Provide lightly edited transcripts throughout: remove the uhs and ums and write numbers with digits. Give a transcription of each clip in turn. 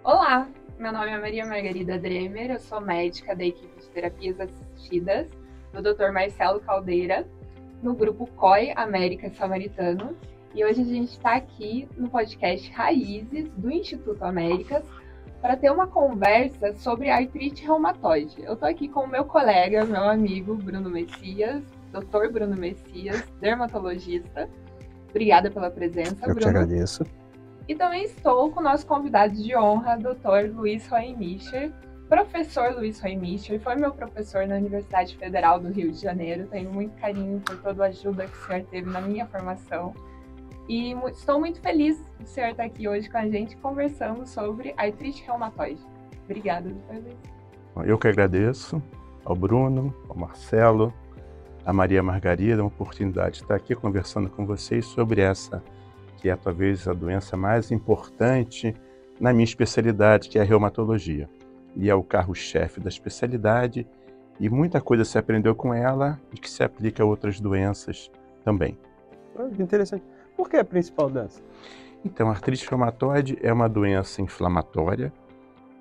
Olá, meu nome é Maria Margarida Dremer, eu sou médica da equipe de terapias assistidas do Dr. Marcelo Caldeira, no grupo COI América Samaritano, e hoje a gente está aqui no podcast Raízes do Instituto Américas para ter uma conversa sobre artrite reumatoide. Eu estou aqui com o meu colega, meu amigo Bruno Messias, Dr. Bruno Messias, dermatologista. Obrigada pela presença, Eu Bruno. que agradeço. E também estou com o nosso convidado de honra, Dr. Luiz Roemischer. Professor Luiz Roemischer, foi meu professor na Universidade Federal do Rio de Janeiro. Tenho muito carinho por toda a ajuda que o senhor teve na minha formação. E estou muito feliz de o senhor estar aqui hoje com a gente conversando sobre artrite reumatoide. Obrigada, Dr. Luiz. Eu que agradeço ao Bruno, ao Marcelo, a Maria Margarida, a oportunidade de estar aqui conversando com vocês sobre essa, que é talvez a doença mais importante na minha especialidade, que é a reumatologia. E é o carro-chefe da especialidade, e muita coisa se aprendeu com ela e que se aplica a outras doenças também. Interessante. Por que a principal doença? Então, a artrite reumatoide é uma doença inflamatória,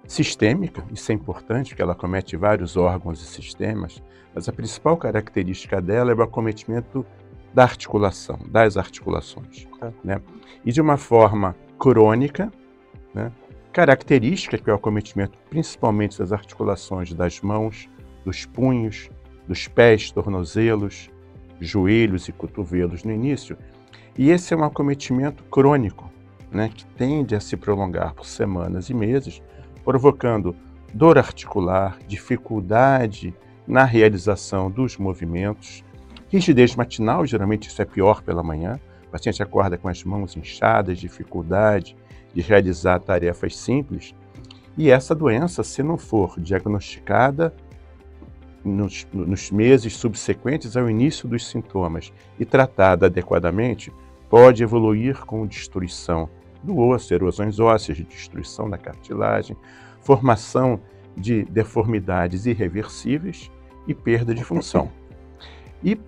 sistêmica, isso é importante, porque ela acomete vários órgãos e sistemas, mas a principal característica dela é o acometimento da articulação, das articulações, né? E de uma forma crônica, né? Característica que é o acometimento principalmente das articulações das mãos, dos punhos, dos pés, tornozelos, joelhos e cotovelos no início. E esse é um acometimento crônico, né? Que tende a se prolongar por semanas e meses, provocando dor articular, dificuldade na realização dos movimentos, rigidez matinal, geralmente isso é pior pela manhã, o paciente acorda com as mãos inchadas, dificuldade de realizar tarefas simples, e essa doença, se não for diagnosticada nos meses subsequentes ao início dos sintomas e tratada adequadamente, pode evoluir com destruição do osso, erosões ósseas, destruição da cartilagem, formação de deformidades irreversíveis e perda de função. E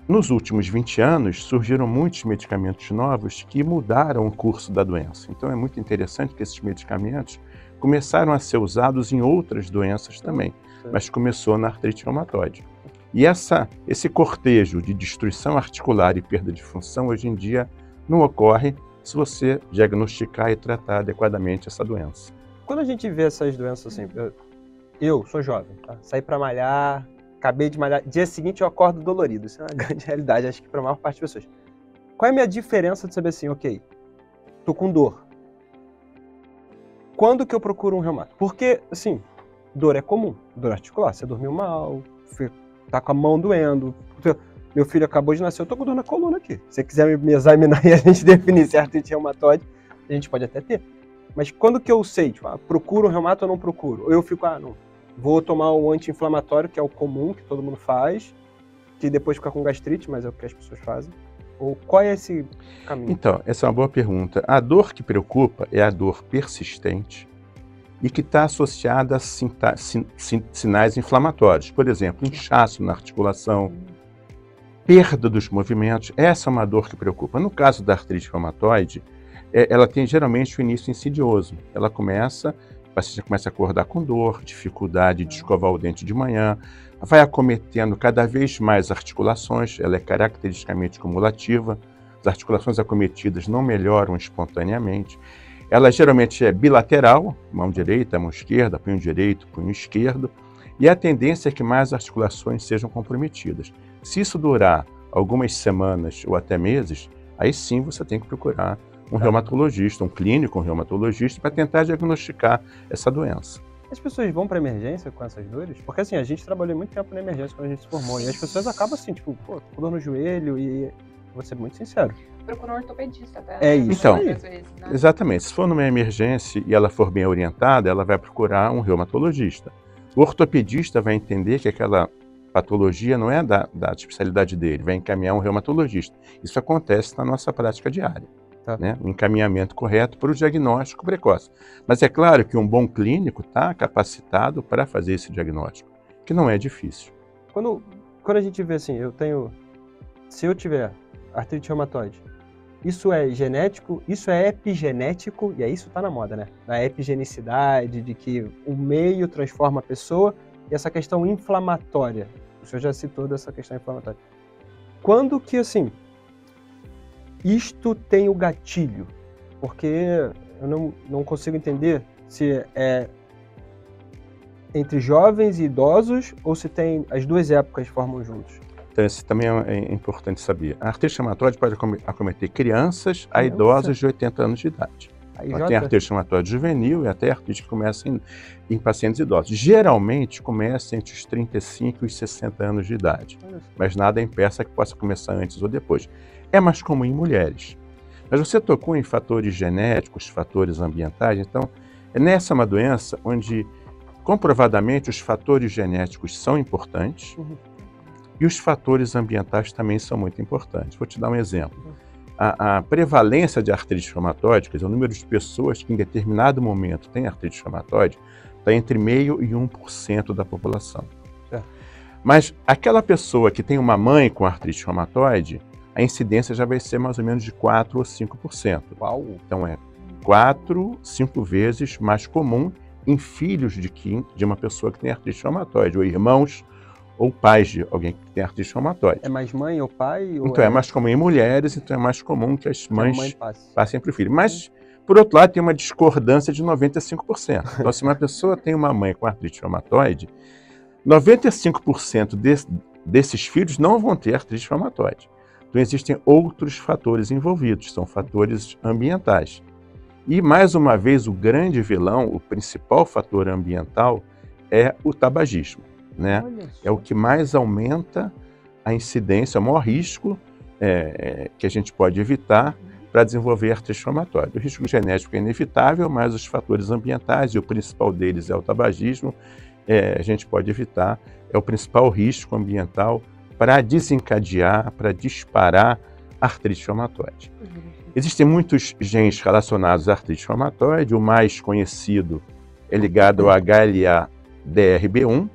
nos últimos 20 anos surgiram muitos medicamentos novos que mudaram o curso da doença. Então é muito interessante que esses medicamentos começaram a ser usados em outras doenças também, mas começou na artrite reumatoide. E esse cortejo de destruição articular e perda de função hoje em dia não ocorre se você diagnosticar e tratar adequadamente essa doença. Quando a gente vê essas doenças assim, eu sou jovem, tá? Saí para malhar, acabei de malhar, dia seguinte eu acordo dolorido. Isso é uma grande realidade, acho que para a maior parte das pessoas. Qual é a minha diferença de saber assim, ok, tô com dor. Quando que eu procuro um reumato? Porque, assim, dor é comum, dor articular. Você dormiu mal, tá com a mão doendo. Meu filho acabou de nascer, eu tô com dor na coluna aqui. Se você quiser me examinar e a gente definir se é artrite reumatoide, a gente pode até ter. Mas quando que eu sei, tipo, procuro um reumato ou não procuro? Ou eu fico, não, vou tomar um anti-inflamatório, que é o comum, que todo mundo faz, que depois fica com gastrite, mas é o que as pessoas fazem. Ou qual é esse caminho? Então, essa é uma boa pergunta. A dor que preocupa é a dor persistente e que está associada a sinais inflamatórios. Por exemplo, inchaço na articulação, perda dos movimentos. Essa é uma dor que preocupa. No caso da artrite reumatoide, ela tem geralmente o início insidioso. O paciente começa a acordar com dor, dificuldade de escovar o dente de manhã, vai acometendo cada vez mais articulações, ela é caracteristicamente cumulativa, as articulações acometidas não melhoram espontaneamente, ela geralmente é bilateral, mão direita, mão esquerda, punho direito, punho esquerdo, e a tendência é que mais articulações sejam comprometidas. Se isso durar algumas semanas ou até meses, aí sim você tem que procurar um reumatologista, um clínico, um reumatologista, para tentar diagnosticar essa doença. As pessoas vão para emergência com essas dores? Porque assim, a gente trabalhou muito tempo na emergência quando a gente se formou, e as pessoas acabam assim, tipo, tô com dor no joelho, e vou ser muito sincero. Procura um ortopedista até. É isso. Então, vezes, né? Exatamente. Se for numa emergência e ela for bem orientada, ela vai procurar um reumatologista. O ortopedista vai entender que aquela patologia não é da especialidade dele, vai encaminhar um reumatologista. Isso acontece na nossa prática diária. Né? O encaminhamento correto para o diagnóstico precoce. Mas é claro que um bom clínico está capacitado para fazer esse diagnóstico, que não é difícil. Quando a gente vê assim, se eu tiver artrite reumatoide, isso é genético, isso é epigenético, e aí isso tá na moda, né? Da epigenicidade, de que o meio transforma a pessoa, e essa questão inflamatória. O senhor já citou dessa questão inflamatória. Quando que, assim, isto tem o gatilho? Porque eu não consigo entender se é entre jovens e idosos ou se tem as duas épocas formam juntos. Então, isso também é importante saber. A artrite reumatoide pode acometer crianças a idosos de 80 anos de idade. Tem artrite reumatoide juvenil e até artrite que começa em pacientes idosos. Geralmente começa entre os 35 e os 60 anos de idade, mas nada impeça que possa começar antes ou depois. É mais comum em mulheres. Mas você tocou em fatores genéticos, fatores ambientais, então nessa é uma doença onde comprovadamente os fatores genéticos são importantes e os fatores ambientais também são muito importantes. Vou te dar um exemplo. A prevalência de artrite reumatoide, quer dizer, o número de pessoas que em determinado momento têm artrite reumatoide, está entre 0,5% e 1% da população. Mas aquela pessoa que tem uma mãe com artrite reumatoide, a incidência já vai ser mais ou menos de 4% ou 5%. Uau. Então é 4, 5 vezes mais comum em filhos de uma pessoa que tem artrite reumatoide, ou irmãos ou pais de alguém que tem artrite reumatoide. É mais mãe ou pai? Ou então é mais comum em mulheres, então é mais comum que as mães passem para o filho. Mas, por outro lado, tem uma discordância de 95%. Então, se uma pessoa tem uma mãe com artrite reumatoide, 95% desses filhos não vão ter artrite reumatoide. Então, existem outros fatores envolvidos, são fatores ambientais. E, mais uma vez, o grande vilão, o principal fator ambiental é o tabagismo, né? É o que mais aumenta a incidência, o maior risco que a gente pode evitar para desenvolver artrite reumatoide. O risco genético é inevitável, mas os fatores ambientais, e o principal deles é o tabagismo, a gente pode evitar, é o principal risco ambiental para desencadear, para disparar artrite reumatoide. Existem muitos genes relacionados à artrite reumatoide, o mais conhecido é ligado ao HLA-DRB1,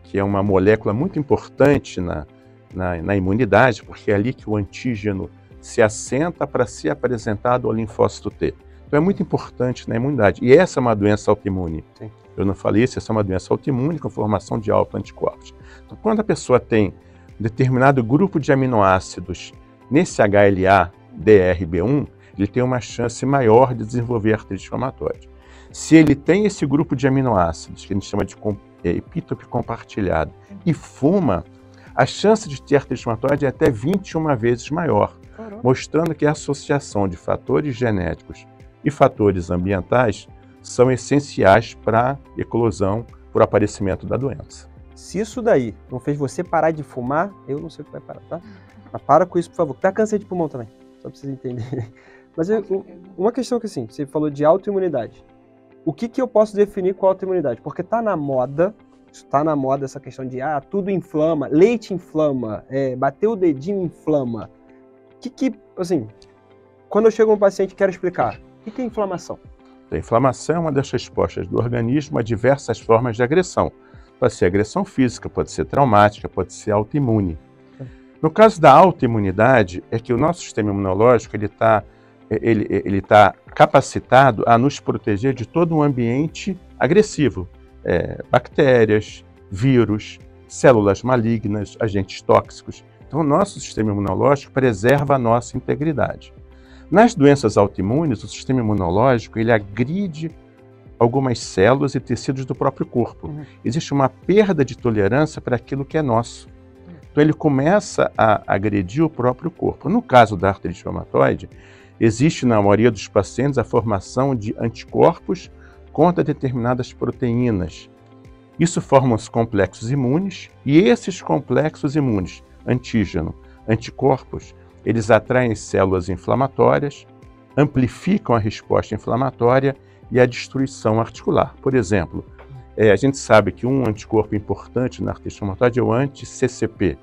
que é uma molécula muito importante na imunidade, porque é ali que o antígeno se assenta para ser apresentado ao linfócito T. Então é muito importante na imunidade. E essa é uma doença autoimune. Sim. Eu não falei isso, essa é uma doença autoimune com formação de autoanticorpos. Então, quando a pessoa tem um determinado grupo de aminoácidos nesse HLA-DRB1, ele tem uma chance maior de desenvolver artrite reumatoide. Se ele tem esse grupo de aminoácidos, que a gente chama de epítope compartilhado, e fuma, a chance de ter artrite reumatoide é até 21 vezes maior, mostrando que a associação de fatores genéticos e fatores ambientais são essenciais para a eclosão, para o aparecimento da doença. Se isso daí não fez você parar de fumar, eu não sei o que vai parar, tá? Mas para com isso, por favor. Dá câncer de pulmão também, só para vocês entenderem. Mas uma questão que, assim, você falou de autoimunidade. O que eu posso definir com autoimunidade? Porque está na moda essa questão de, tudo inflama, leite inflama, bater o dedinho inflama. Assim, quando eu chego a um paciente e quero explicar, o que é inflamação? A inflamação é uma das respostas do organismo a diversas formas de agressão. Pode ser agressão física, pode ser traumática, pode ser autoimune. No caso da autoimunidade, é que o nosso sistema imunológico ele tá capacitado a nos proteger de todo um ambiente agressivo. Bactérias, vírus, células malignas, agentes tóxicos. Então, o nosso sistema imunológico preserva a nossa integridade. Nas doenças autoimunes, o sistema imunológico ele agride algumas células e tecidos do próprio corpo. Existe uma perda de tolerância para aquilo que é nosso. Então, ele começa a agredir o próprio corpo. No caso da artrite reumatoide, existe na maioria dos pacientes a formação de anticorpos contra determinadas proteínas. Isso forma os complexos imunes e esses complexos imunes, antígeno, anticorpos, eles atraem células inflamatórias, amplificam a resposta inflamatória e a destruição articular. Por exemplo, a gente sabe que um anticorpo importante na artrite reumatoide é o anti-CCP,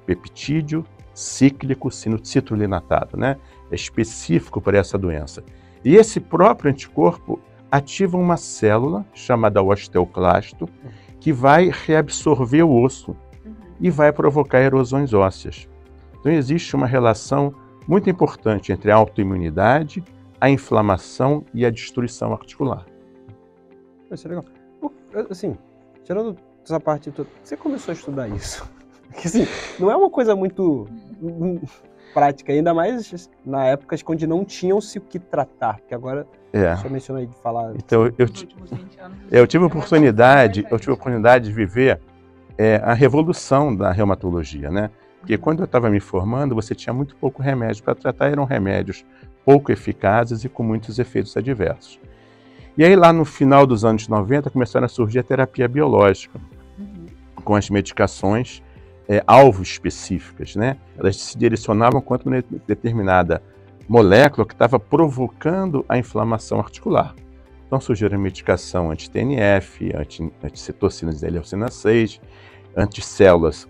peptídeo cíclico citrullinatado, né? É específico para essa doença. E esse próprio anticorpo ativa uma célula chamada osteoclasto que vai reabsorver o osso e vai provocar erosões ósseas. Então existe uma relação muito importante entre a autoimunidade, a inflamação e a destruição articular. Isso é legal. Assim, tirando essa parte toda, você começou a estudar isso? Porque, assim, não é uma coisa muito prática, ainda mais na época onde não tinham-se o que tratar, porque agora, só mencionou aí de falar... Então, eu tive a oportunidade de viver a revolução da reumatologia, né? Porque quando eu estava me formando, você tinha muito pouco remédio para tratar, eram remédios pouco eficazes e com muitos efeitos adversos. E aí lá no final dos anos 90 começaram a surgir a terapia biológica, com as medicações alvo específicas, né? Elas se direcionavam contra uma determinada molécula que estava provocando a inflamação articular. Então surgiram a medicação anti-TNF, anticitocinas da leucina 6, anticélulas,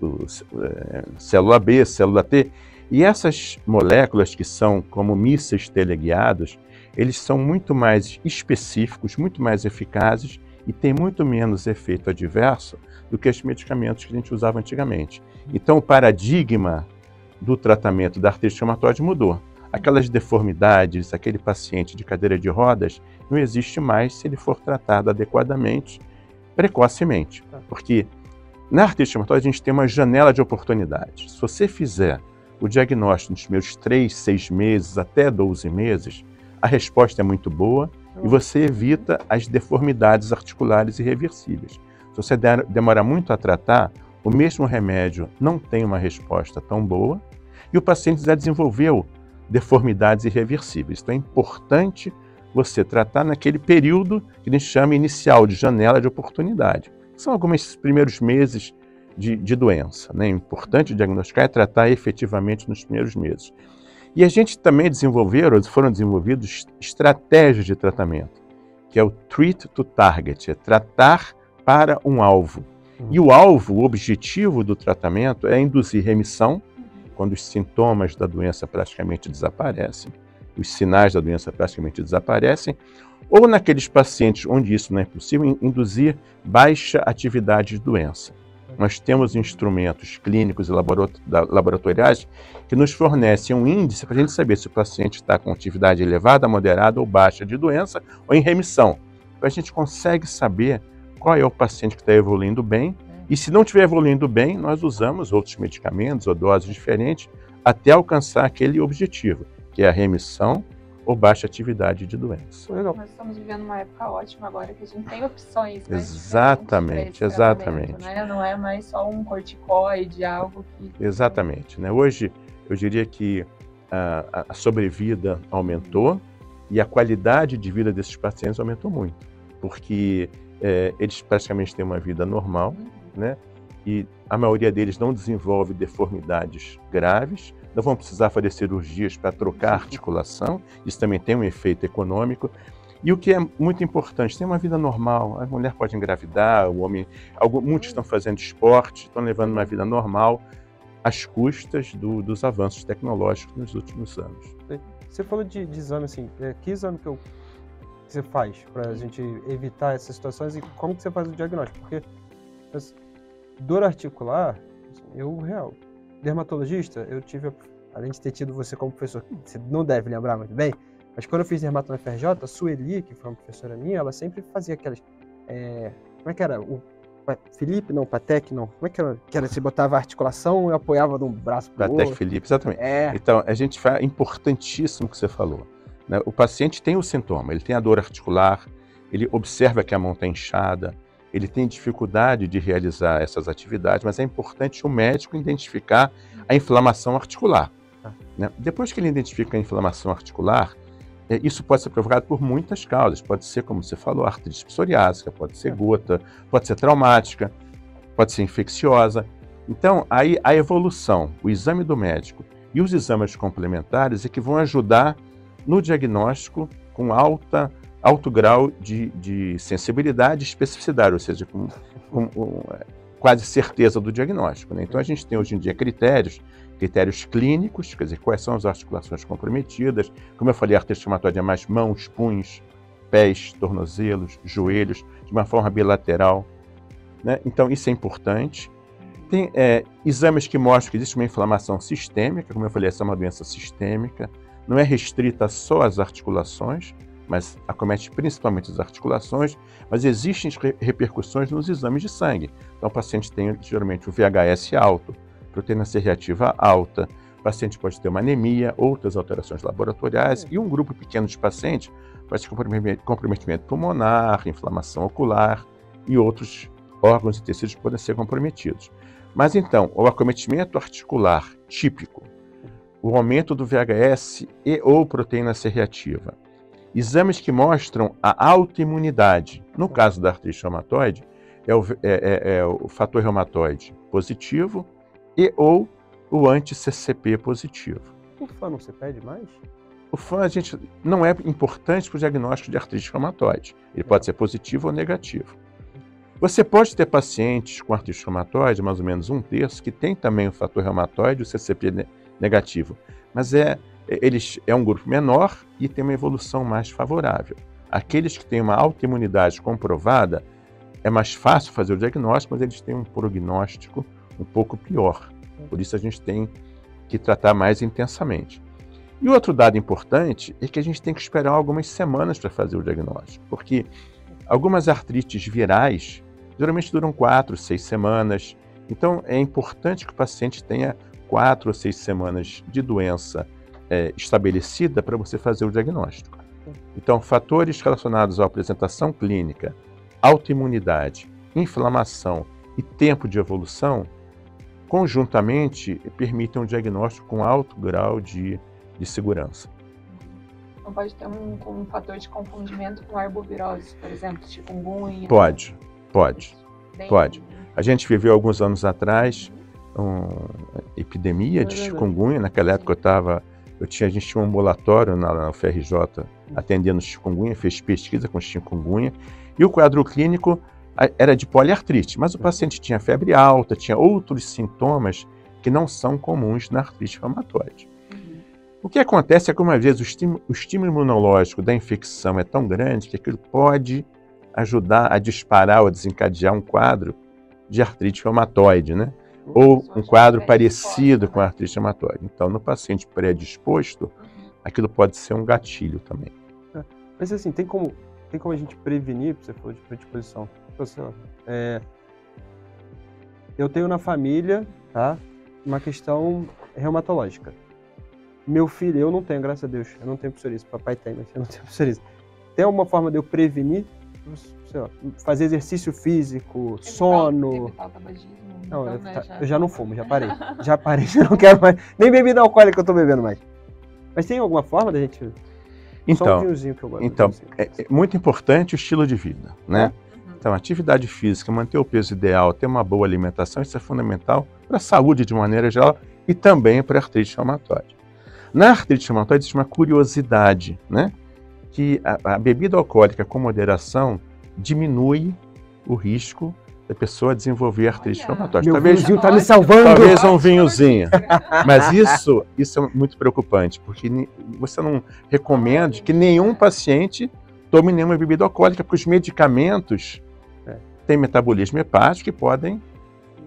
célula B, célula T. E essas moléculas que são como mísseis teleguiados, eles são muito mais específicos, muito mais eficazes e têm muito menos efeito adverso do que os medicamentos que a gente usava antigamente. Então o paradigma do tratamento da artrite reumatoide mudou. Aquelas deformidades, aquele paciente de cadeira de rodas, não existe mais se ele for tratado adequadamente, precocemente. Porque na artrite reumatoide a gente tem uma janela de oportunidade. Se você fizer o diagnóstico nos primeiros 3, 6 meses, até 12 meses, a resposta é muito boa e você evita as deformidades articulares irreversíveis. Se você demora muito a tratar, o mesmo remédio não tem uma resposta tão boa e o paciente já desenvolveu deformidades irreversíveis. Então é importante você tratar naquele período que a gente chama inicial de janela de oportunidade. São alguns primeiros meses de doença, né? É importante diagnosticar e tratar efetivamente nos primeiros meses. E a gente também foram desenvolvidos estratégias de tratamento, que é o treat to target, é tratar para um alvo. E o alvo, o objetivo do tratamento é induzir remissão, quando os sintomas da doença praticamente desaparecem, os sinais da doença praticamente desaparecem, ou naqueles pacientes onde isso não é possível, induzir baixa atividade de doença. Nós temos instrumentos clínicos e laboratoriais que nos fornecem um índice para a gente saber se o paciente está com atividade elevada, moderada ou baixa de doença ou em remissão. Então a gente consegue saber qual é o paciente que está evoluindo bem e se não estiver evoluindo bem, nós usamos outros medicamentos ou doses diferentes até alcançar aquele objetivo, que é a remissão ou baixa atividade de doença. Legal. Nós estamos vivendo uma época ótima agora, que a gente tem opções, né? Exatamente, exatamente. Né? Não é mais só um corticoide, algo que... Exatamente. Né? Hoje, eu diria que a sobrevida aumentou e a qualidade de vida desses pacientes aumentou muito, porque eles praticamente têm uma vida normal, né? E a maioria deles não desenvolve deformidades graves, não vão precisar fazer cirurgias para trocar a articulação, isso também tem um efeito econômico. E o que é muito importante, tem uma vida normal, a mulher pode engravidar, o homem, muitos estão fazendo esporte, estão levando uma vida normal, às custas dos avanços tecnológicos nos últimos anos. Você falou de exame, assim, que exame que você faz para a gente evitar essas situações e como que você faz o diagnóstico? Porque dor articular, dermatologista, eu tive, além de ter tido você como professor, você não deve lembrar muito bem, mas quando eu fiz dermato na FRJ, a Sueli, que foi uma professora minha, ela sempre fazia aquelas, como é que era? Felipe, não, Patek, não, como é que era? Você botava a articulação e apoiava de um braço para o outro. Patek, Felipe, exatamente. Então, a gente faz, importantíssimo o que você falou, né? O paciente tem o sintoma, ele tem a dor articular, ele observa que a mão está inchada, ele tem dificuldade de realizar essas atividades, mas é importante o médico identificar a inflamação articular. Né? Depois que ele identifica a inflamação articular, isso pode ser provocado por muitas causas. Pode ser, como você falou, artrite psoriásica, pode ser gota, pode ser traumática, pode ser infecciosa. Então, aí a evolução, o exame do médico e os exames complementares é que vão ajudar no diagnóstico com alto grau de sensibilidade e especificidade, ou seja, com quase certeza do diagnóstico. Né? Então a gente tem hoje em dia critérios clínicos, quer dizer, quais são as articulações comprometidas, como eu falei, a artrite reumatoide é mais mãos, punhos, pés, tornozelos, joelhos, de uma forma bilateral. Né? Então isso é importante. Tem exames que mostram que existe uma inflamação sistêmica, como eu falei, essa é uma doença sistêmica, não é restrita só às articulações, mas acomete principalmente as articulações, mas existem repercussões nos exames de sangue. Então o paciente tem geralmente o VHS alto, proteína C reativa alta, o paciente pode ter uma anemia, outras alterações laboratoriais, e um grupo pequeno de pacientes pode ter comprometimento pulmonar, inflamação ocular e outros órgãos e tecidos podem ser comprometidos. Mas então, o acometimento articular típico, o aumento do VHS e ou proteína C reativa, exames que mostram a autoimunidade, no caso da artrite reumatoide, é o fator reumatoide positivo e ou o anti-CCP positivo. O FAN não se pede mais? O FAN não é importante para o diagnóstico de artrite reumatoide. Ele pode ser positivo ou negativo. Você pode ter pacientes com artrite reumatoide, mais ou menos 1/3, que tem também o fator reumatoide, o CCP negativo. Mas é um grupo menor e tem uma evolução mais favorável. Aqueles que têm uma autoimunidade comprovada, é mais fácil fazer o diagnóstico, mas eles têm um prognóstico um pouco pior. Por isso a gente tem que tratar mais intensamente. E outro dado importante é que a gente tem que esperar algumas semanas para fazer o diagnóstico, porque algumas artrites virais geralmente duram 4, 6 semanas. Então é importante que o paciente tenha 4 ou 6 semanas de doença estabelecida para você fazer o diagnóstico. Então, fatores relacionados à apresentação clínica, autoimunidade, inflamação e tempo de evolução, conjuntamente permitem um diagnóstico com alto grau de segurança. Não pode ter um fator de confundimento com arbovirose, por exemplo, chikungunya? Pode. A gente viveu alguns anos atrás uma epidemia de chikungunya. Naquela época a gente tinha um ambulatório na UFRJ atendendo chikungunya, fez pesquisa com chikungunya, e o quadro clínico era de poliartrite, mas o paciente tinha febre alta, tinha outros sintomas que não são comuns na artrite reumatoide. O que acontece é que, uma vez, o estímulo imunológico da infecção é tão grande que aquilo pode ajudar a disparar ou desencadear um quadro de artrite reumatoide, né? Ou um quadro parecido com a artrite reumatoide. Então, no paciente predisposto, aquilo pode ser um gatilho também. Mas assim, tem como a gente prevenir, você falou de predisposição. Eu tenho na família, tá, uma questão reumatológica. Meu filho, eu não tenho, graças a Deus, eu não tenho psoríase. Papai tem, mas eu não tenho psoríase. Tem alguma forma de eu prevenir? Sei lá, fazer exercício físico, sono... Não, eu já não fumo, já parei. Já não quero mais. Nem bebida alcoólica eu tô bebendo mais. Mas tem alguma forma da gente... Só um vinhozinho que eu gosto. Então, é muito importante o estilo de vida, né? Então, atividade física, manter o peso ideal, ter uma boa alimentação, isso é fundamental para a saúde de maneira geral e também para a artrite reumatoide. Na artrite reumatoide existe uma curiosidade, né? Que a bebida alcoólica com moderação diminui o risco da pessoa desenvolver artrite reumatoide. Meu vinhozinho tá me salvando! Talvez um vinhozinho. Mas isso é muito preocupante, porque você não recomenda que nenhum paciente tome nenhuma bebida alcoólica, porque os medicamentos têm metabolismo hepático que podem,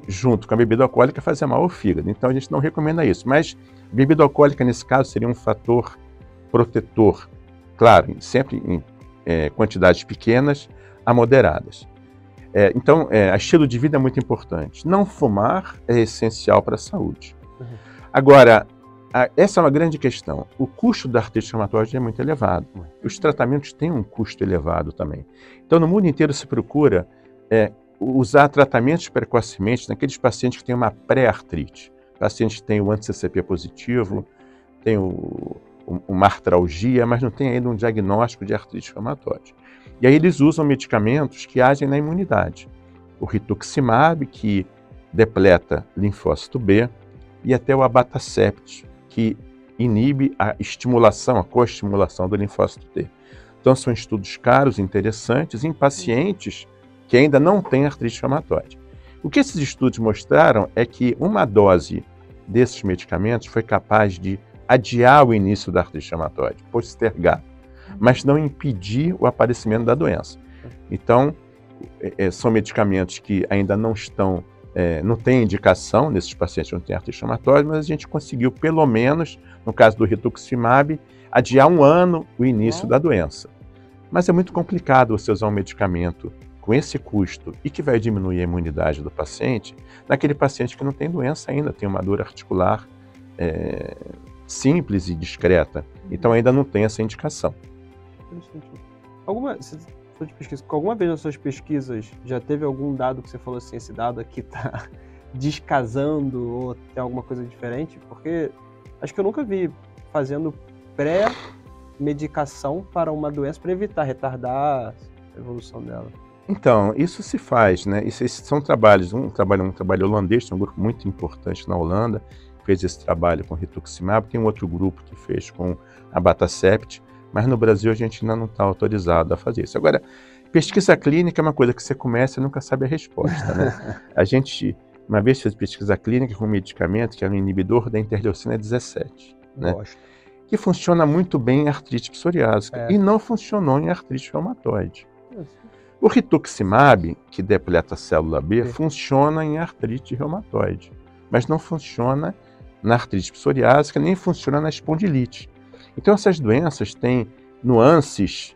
junto com a bebida alcoólica, fazer mal ao fígado. Então a gente não recomenda isso. Mas bebida alcoólica, nesse caso, seria um fator protetor. Claro, sempre em quantidades pequenas a moderadas. Então, estilo de vida é muito importante. Não fumar é essencial para a saúde. Agora, essa é uma grande questão. O custo da artrite reumatoide é muito elevado. Os tratamentos têm um custo elevado também. Então, no mundo inteiro se procura usar tratamentos precocemente naqueles pacientes que têm uma pré-artrite. Pacientes que têm o anti-CCP positivo, têm uma artralgia, mas não tem ainda um diagnóstico de artrite reumatoide. E aí eles usam medicamentos que agem na imunidade. O rituximab, que depleta linfócito B, e até o abatacept, que inibe a co-estimulação do linfócito T. Então são estudos caros, interessantes, em pacientes que ainda não têm artrite reumatoide. O que esses estudos mostraram é que uma dose desses medicamentos foi capaz de adiar o início da artrite reumatoide, postergar, mas não impedir o aparecimento da doença. Então, são medicamentos que ainda não estão não tem indicação nesses pacientes que não têm artrite reumatoide, mas a gente conseguiu, pelo menos, no caso do rituximab, adiar 1 ano o início da doença. Mas é muito complicado você usar um medicamento com esse custo e que vai diminuir a imunidade do paciente, naquele paciente que não tem doença ainda, tem uma dor articular simples e discreta. Então ainda não tem essa indicação. Alguma vez nas suas pesquisas já teve algum dado que você falou assim, esse dado aqui está descasando ou tem alguma coisa diferente? Porque acho que eu nunca vi fazendo pré-medicação para uma doença para evitar, retardar a evolução dela. Então, isso se faz, né? Esses são trabalhos, um trabalho holandês, tem um grupo muito importante na Holanda, que fez esse trabalho com rituximab, tem um outro grupo que fez com abatacept, mas no Brasil a gente ainda não está autorizado a fazer isso. Agora, pesquisa clínica é uma coisa que você começa e nunca sabe a resposta, né? A gente, uma vez fez pesquisa clínica com um medicamento que é um inibidor da interleucina 17, né? Que funciona muito bem em artrite psoriásica e não funcionou em artrite reumatoide. O rituximab, que depleta a célula B, funciona em artrite reumatoide, mas não funciona na artrite psoriásica, nem funciona na espondilite. Então essas doenças têm nuances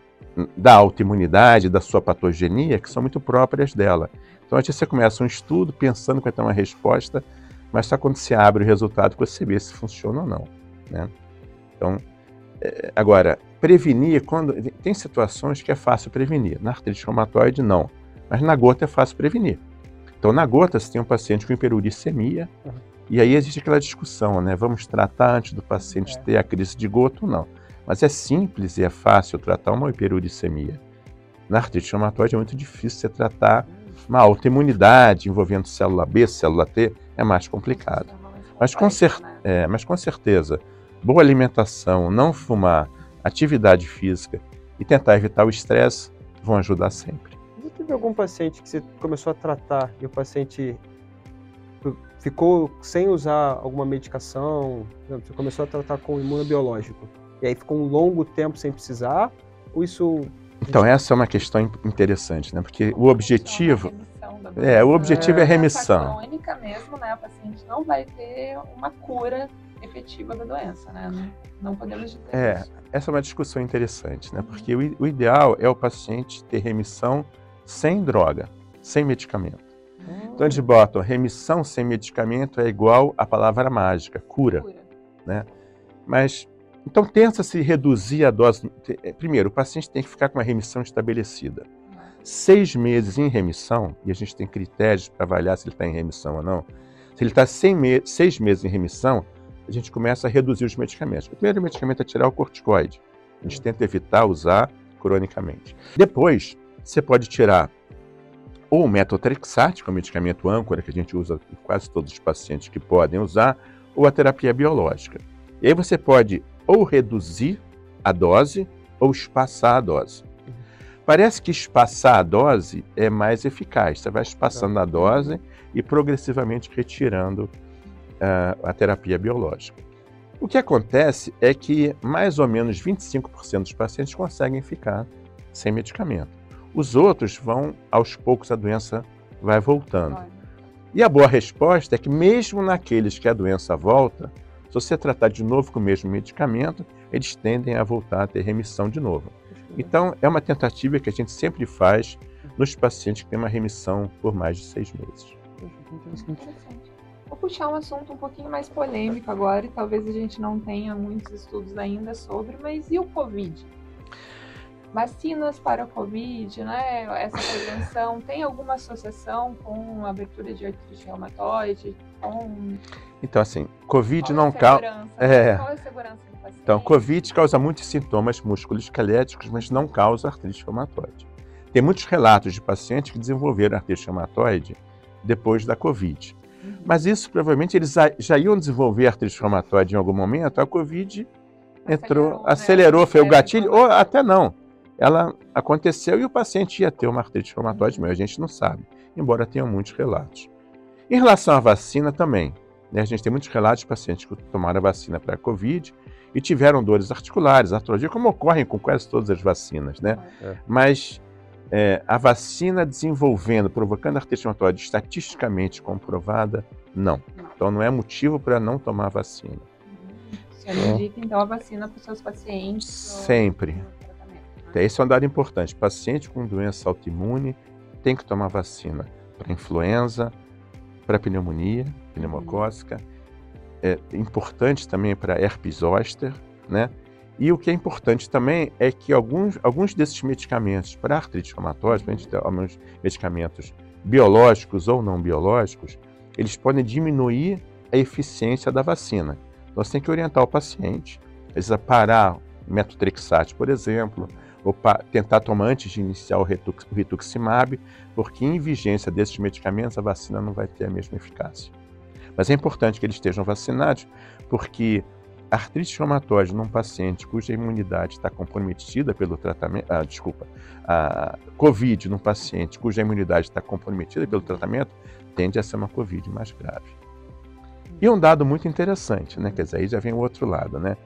da autoimunidade, da sua patogenia, que são muito próprias dela. Então, às vezes você começa um estudo pensando que vai ter uma resposta, mas só quando você abre o resultado que você vê se funciona ou não, né? Então, agora, prevenir, tem situações que é fácil prevenir. Na artrite reumatoide, não. Mas na gota é fácil prevenir. Então, na gota, você tem um paciente com hiperuricemia, e aí existe aquela discussão, né? Vamos tratar antes do paciente ter a crise de gota ou não. Mas é simples e é fácil tratar uma hiperuricemia. Na artrite reumatoide é muito difícil você tratar uma autoimunidade envolvendo célula B, célula T, é mais complicado. Mas com certeza, boa alimentação, não fumar, atividade física e tentar evitar o estresse vão ajudar sempre. Já teve algum paciente que você começou a tratar e o paciente ficou sem usar alguma medicação, você começou a tratar com imunobiológico, e aí ficou um longo tempo sem precisar, ou isso... Então, essa é uma questão interessante, né? Porque o objetivo... o objetivo é remissão. Crônica mesmo, né? O paciente não vai ter uma cura efetiva da doença, né? Não podemos dizer isso. Essa é uma discussão interessante, né? Porque o ideal é o paciente ter remissão sem droga, sem medicamento. Então eles botam remissão sem medicamento é igual à palavra mágica, cura. Né? Mas, então tenta-se reduzir a dose. Primeiro, o paciente tem que ficar com uma remissão estabelecida. 6 meses em remissão, e a gente tem critérios para avaliar se ele está em remissão ou não. Se ele está 6 meses em remissão, a gente começa a reduzir os medicamentos. O primeiro medicamento é tirar o corticoide. A gente tenta evitar usar cronicamente. Depois, você pode tirar ou o metotrexate, que é o medicamento âncora que a gente usa em quase todos os pacientes que podem usar, ou a terapia biológica. E aí você pode ou reduzir a dose ou espaçar a dose. Parece que espaçar a dose é mais eficaz. Você vai espaçando a dose e progressivamente retirando a terapia biológica. O que acontece é que mais ou menos 25% dos pacientes conseguem ficar sem medicamento. Os outros vão, aos poucos, a doença vai voltando. E a boa resposta é que mesmo naqueles que a doença volta, se você tratar de novo com o mesmo medicamento, eles tendem a voltar a ter remissão de novo. Então, é uma tentativa que a gente sempre faz nos pacientes que têm uma remissão por mais de 6 meses. Interessante. Vou puxar um assunto um pouquinho mais polêmico agora, e talvez a gente não tenha muitos estudos ainda sobre, mas e o Covid? Vacinas para o Covid, né? Essa prevenção, tem alguma associação com a abertura de artrite reumatoide? Então, assim, Covid não causa... causa... Qual é a segurança do paciente? Então, Covid causa muitos sintomas musculoesqueléticos, mas não causa artrite reumatoide. Tem muitos relatos de pacientes que desenvolveram artrite reumatoide depois da Covid. Mas isso, provavelmente, eles já iam desenvolver artrite reumatoide em algum momento, a Covid acelerou, foi o gatilho, ou até não. Ela aconteceu e o paciente ia ter uma artrite reumatoide, mas a gente não sabe, embora tenha muitos relatos. Em relação à vacina também, né, a gente tem muitos relatos de pacientes que tomaram a vacina para a Covid e tiveram dores articulares, artralgia, como ocorrem com quase todas as vacinas, né? Mas A vacina desenvolvendo, provocando artrite reumatoide estatisticamente comprovada, não. Então não é motivo para não tomar vacina. Você indica então a vacina para os seus pacientes? Sempre. Né? Esse é um dado importante. Paciente com doença autoimune tem que tomar vacina para influenza, para pneumonia, pneumocócica. É importante também para herpes zoster, né? E o que é importante também é que alguns desses medicamentos para artrite reumatoide, alguns medicamentos biológicos ou não biológicos, eles podem diminuir a eficiência da vacina. Então você tem que orientar o paciente, às vezes a parar metotrexate, por exemplo, ou tentar tomar antes de iniciar o rituximab, porque em vigência desses medicamentos a vacina não vai ter a mesma eficácia. Mas é importante que eles estejam vacinados, porque a artrite reumatoide num paciente cuja imunidade está comprometida pelo tratamento, a COVID num paciente cuja imunidade está comprometida pelo tratamento, tende a ser uma COVID mais grave. E um dado muito interessante, né? Quer dizer, aí já vem o outro lado, né?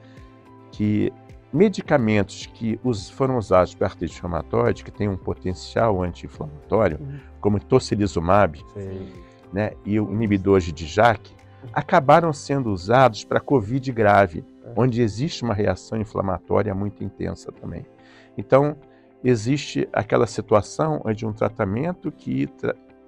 Que medicamentos que foram usados para artrite reumatoide, que têm um potencial anti-inflamatório, como tocilizumab, né, e o inibidor de JAK, acabaram sendo usados para COVID grave, onde existe uma reação inflamatória muito intensa também. Então, existe aquela situação onde um tratamento que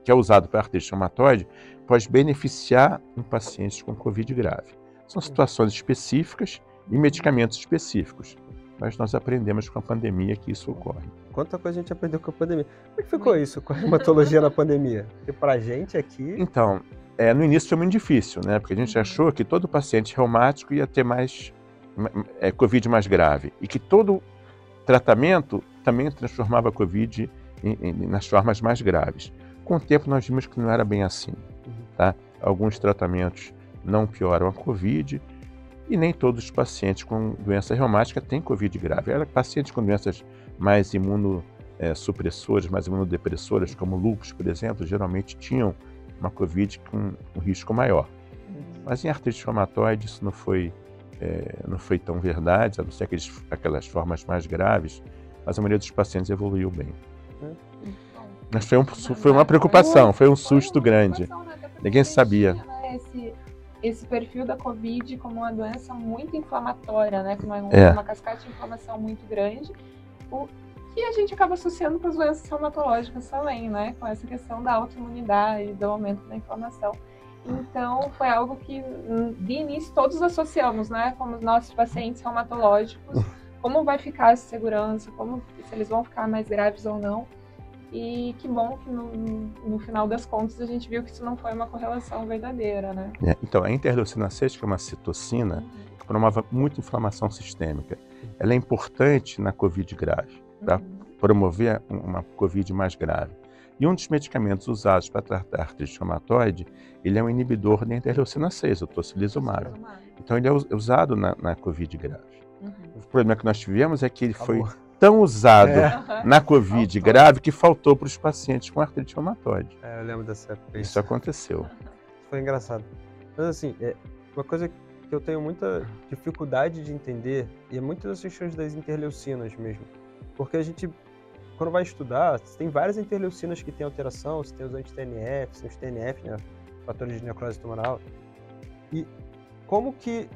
é usado para artrite reumatoide pode beneficiar um paciente com COVID grave. São situações específicas e medicamentos específicos, mas nós aprendemos com a pandemia que isso ocorre. Quanta coisa a gente aprendeu com a pandemia. Como é que ficou isso com a reumatologia na pandemia? Porque pra gente aqui... Então, no início foi muito difícil, né? Porque a gente achou que todo paciente reumático ia ter mais COVID mais grave e que todo tratamento também transformava a COVID nas formas mais graves. Com o tempo nós vimos que não era bem assim, tá? Alguns tratamentos não pioram a COVID e nem todos os pacientes com doença reumática têm COVID grave. Pacientes com doenças mais imunossupressoras, mais imunodepressoras, como lúpus, por exemplo, geralmente tinham uma COVID com um risco maior. Mas em artrite reumatoide isso não foi tão verdade, a não ser aquelas formas mais graves, mas a maioria dos pacientes evoluiu bem. Mas foi uma preocupação, foi um susto grande. Ninguém sabia. Esse perfil da COVID como uma doença muito inflamatória, né? Com uma cascata de inflamação muito grande, o que a gente acaba associando com as doenças reumatológicas também, né? Com essa questão da autoimunidade, do aumento da inflamação. Então, foi algo que, de início, todos associamos, né? Como os nossos pacientes reumatológicos, como vai ficar essa segurança, se eles vão ficar mais graves ou não. E que bom que no final das contas a gente viu que isso não foi uma correlação verdadeira, né? Então, a interleucina 6, que é uma citocina, que promove muita inflamação sistêmica, ela é importante na COVID grave, para promover uma COVID mais grave. E um dos medicamentos usados para tratar artrite reumatoide, ele é um inibidor da interleucina 6, o tocilizumab. Então, ele é usado na COVID grave. O problema que nós tivemos é que ele foi tão usado na COVID grave que faltou para os pacientes com artrite reumatoide. Eu lembro dessa época. Isso aconteceu. Foi engraçado. Mas assim, uma coisa que eu tenho muita dificuldade de entender, e é muitas das questões das interleucinas mesmo. Porque a gente, quando vai estudar, tem várias interleucinas que têm alteração, você tem os anti-TNF, tem os TNF, né, fatores de necrose tumoral. E como que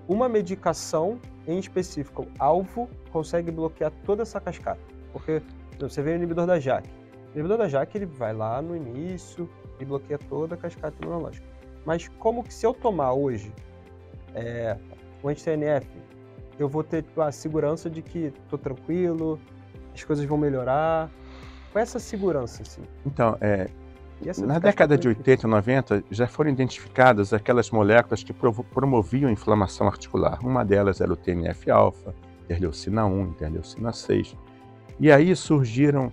uma medicação em específico, alvo, consegue bloquear toda essa cascata? Porque você vê o inibidor da JAK. O inibidor da JAK, ele vai lá no início e bloqueia toda a cascata imunológica. Mas como que se eu tomar hoje o anti-TNF, eu vou ter a segurança de que estou tranquilo, as coisas vão melhorar? Com essa segurança, assim. Então, na década de 80 e 90, já foram identificadas aquelas moléculas que promoviam inflamação articular. Uma delas era o TNF-alfa, interleucina 1, interleucina 6. E aí surgiram,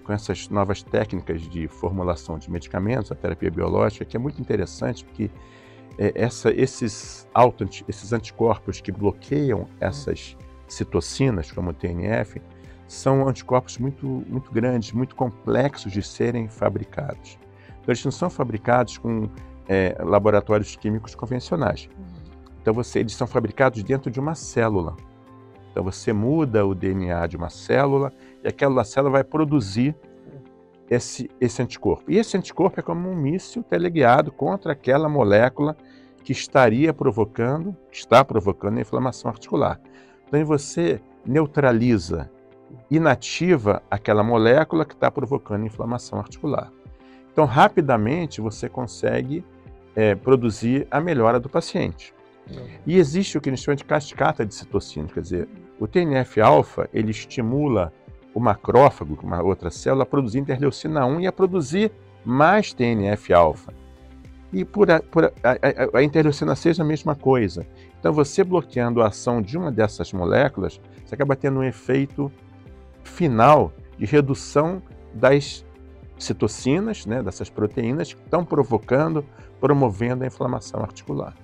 com essas novas técnicas de formulação de medicamentos, a terapia biológica, que é muito interessante, porque esses anticorpos que bloqueiam essas citocinas, como o TNF, são anticorpos muito, muito grandes, muito complexos de serem fabricados. Então, eles não são fabricados com laboratórios químicos convencionais. Então, eles são fabricados dentro de uma célula. Então, você muda o DNA de uma célula e aquela célula vai produzir esse anticorpo. E esse anticorpo é como um míssil teleguiado contra aquela molécula que está provocando a inflamação articular. Então você neutraliza, inativa aquela molécula que está provocando inflamação articular. Então rapidamente você consegue produzir a melhora do paciente. E existe o que a gente chama de cascata de citocinas, quer dizer, o TNF-alfa ele estimula o macrófago, uma outra célula, a produzir interleucina 1 e a produzir mais TNF-alfa. E a interleucina 6 é a mesma coisa. Então você bloqueando a ação de uma dessas moléculas, você acaba tendo um efeito final de redução das citocinas, né, dessas proteínas que estão promovendo a inflamação articular.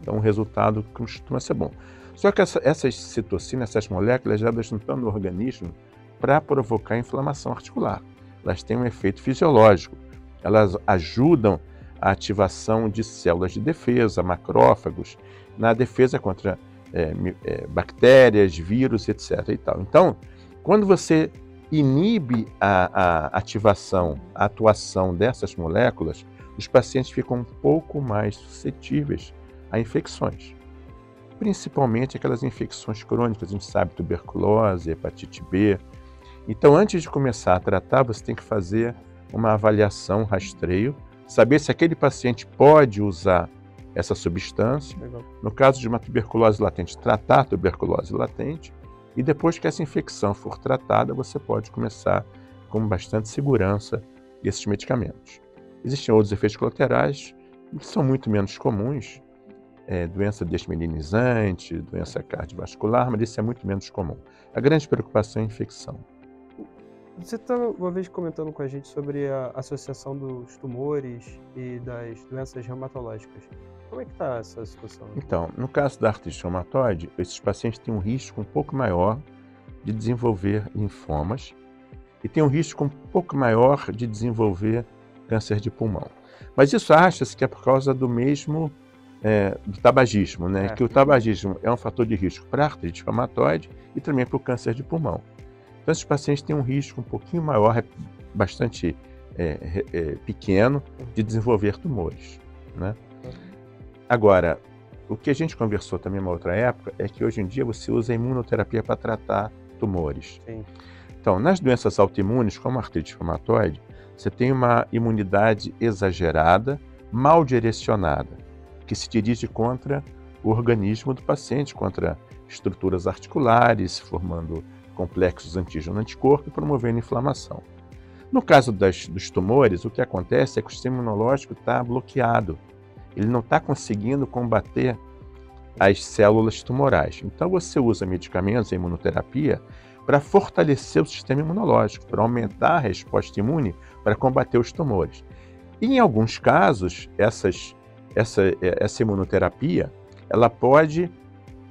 Então o resultado costuma ser bom. Só que essas citocinas, essas moléculas, elas estão no organismo para provocar inflamação articular. Elas têm um efeito fisiológico. Elas ajudam a ativação de células de defesa, macrófagos, na defesa contra bactérias, vírus, etc. E tal. Então, quando você inibe a ativação, a atuação dessas moléculas, os pacientes ficam um pouco mais suscetíveis a infecções. Principalmente aquelas infecções crônicas, a gente sabe, tuberculose, hepatite B. Então, antes de começar a tratar, você tem que fazer uma avaliação, rastreio, saber se aquele paciente pode usar essa substância. Legal. No caso de uma tuberculose latente, tratar a tuberculose latente, e depois que essa infecção for tratada, você pode começar com bastante segurança esses medicamentos. Existem outros efeitos colaterais que são muito menos comuns, doença desmielinizante, doença cardiovascular, mas isso é muito menos comum. A grande preocupação é a infecção. Você estava uma vez comentando com a gente sobre a associação dos tumores e das doenças reumatológicas. Como é que está essa situação? Então, no caso da artrite reumatoide, esses pacientes têm um risco um pouco maior de desenvolver linfomas e têm um risco um pouco maior de desenvolver câncer de pulmão. Mas isso acha-se que é por causa do mesmo do tabagismo, né? Que o tabagismo é um fator de risco para a artrite reumatoide e também para o câncer de pulmão. Então, esses pacientes têm um risco um pouquinho maior, bastante pequeno, de desenvolver tumores, né? Agora, o que a gente conversou também em uma outra época é que hoje em dia você usa a imunoterapia para tratar tumores. Sim. Então, nas doenças autoimunes, como a artrite reumatoide, você tem uma imunidade exagerada, mal direcionada, que se dirige contra o organismo do paciente, contra estruturas articulares, formando complexos antígeno-anticorpo e promovendo inflamação. No caso dos tumores, o que acontece é que o sistema imunológico está bloqueado. Ele não está conseguindo combater as células tumorais. Então você usa medicamentos, a imunoterapia, para fortalecer o sistema imunológico, para aumentar a resposta imune para combater os tumores. E em alguns casos, essa imunoterapia, ela pode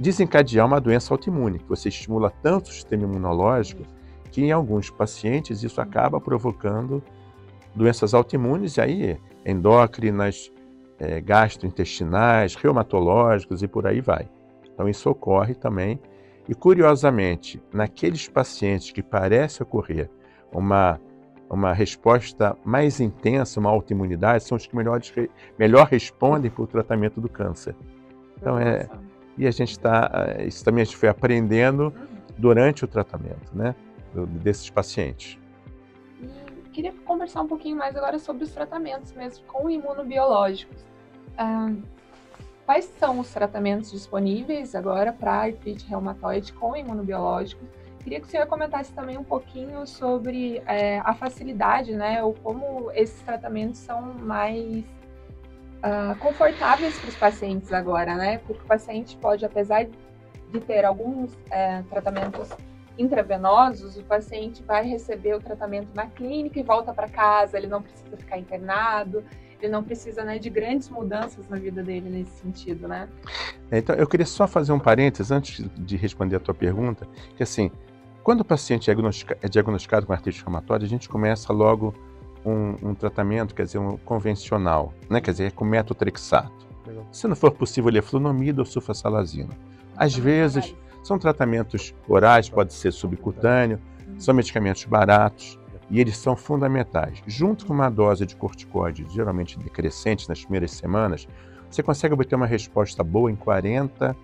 desencadear uma doença autoimune, que você estimula tanto o sistema imunológico que em alguns pacientes isso acaba provocando doenças autoimunes, e aí endócrinas, gastrointestinais, reumatológicos e por aí vai. Então isso ocorre também. E curiosamente, naqueles pacientes que parece ocorrer uma resposta mais intensa, uma autoimunidade, são os que melhor respondem para o tratamento do câncer. Então e a gente isso também a gente foi aprendendo durante o tratamento, né, desses pacientes. E queria conversar um pouquinho mais agora sobre os tratamentos mesmo com imunobiológicos. Quais são os tratamentos disponíveis agora para a artrite reumatoide com imunobiológicos? Queria que o senhor comentasse também um pouquinho sobre a facilidade, né, ou como esses tratamentos são mais confortáveis para os pacientes agora, né? Porque o paciente pode, apesar de ter alguns tratamentos intravenosos, o paciente vai receber o tratamento na clínica e volta para casa, ele não precisa ficar internado, ele não precisa, né, de grandes mudanças na vida dele nesse sentido, né? Então, eu queria só fazer um parênteses antes de responder a tua pergunta, que assim, quando o paciente é diagnosticado com artrite reumatoide, a gente começa logo um tratamento, quer dizer, um convencional, né? Quer dizer, com metotrexato. Legal. Se não for possível, leflunomida ou sulfasalazina. Às vezes, são tratamentos orais, pode ser subcutâneo, São medicamentos baratos e eles são fundamentais. Junto com uma dose de corticoide, geralmente decrescente nas primeiras semanas, você consegue obter uma resposta boa em 40%